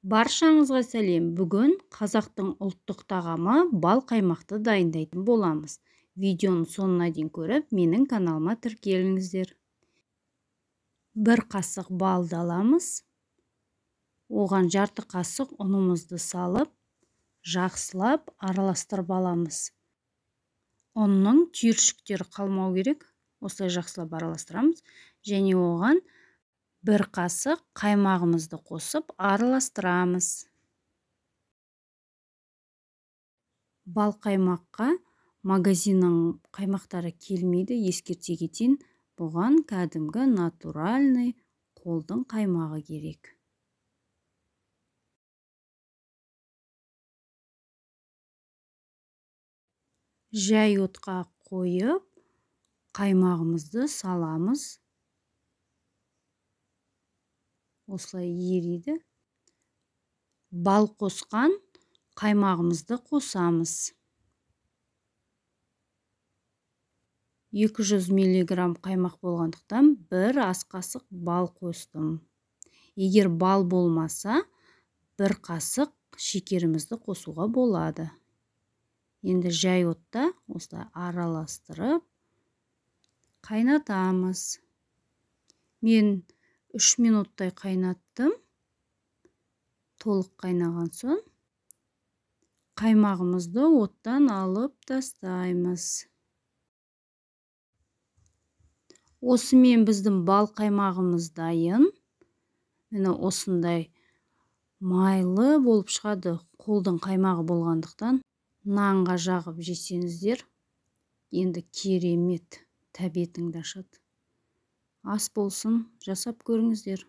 Баршаңызға сәлем. Бүгін қазақтың ұлттық тағамы бал қаймақты дайындайтын боламыз. Видеоның соңына дейін көріп, менің каналыма тіркеліңіздер. Бір қасық балды аламыз. Оған жарты қасық ұнымызды салып, жақсылап араластырып аламыз. Ұнның түйіршіктері қалмау керек. Осылай жақсылап араластырамыз. Және оған бір қасық қаймағымызды қосып араластырамыз. Бал қаймаққа магазиннің қаймақтары келмейді, ескерте кетейін. Бұған кәдімгі натуральный қолдың қаймағы керек. Жай отқа қойып, қаймағымызды саламыз. Осылай ериді. Бал қосқан қаймағымызды қосамыз. 200 мг қаймақ болғандықтан бір ас қасық бал қостым. Егер бал болмаса, бір қасық шекерімізді қосуға болады. Енді жай отта осылай араластырып қайнатамыз. Мен 3 минуттай қайнаттым. Толық қайнаған соң қаймағымызды оттан алып тастаймыз. Осымен біздің бал қаймағымыз дайын. Міне осындай майлы болып шығады. Қолдың қаймағы болғандықтан нанға жағып жесеңіздер, енді керемет тәбетіңді ашады. Ас болсын, жасап көріңіздер.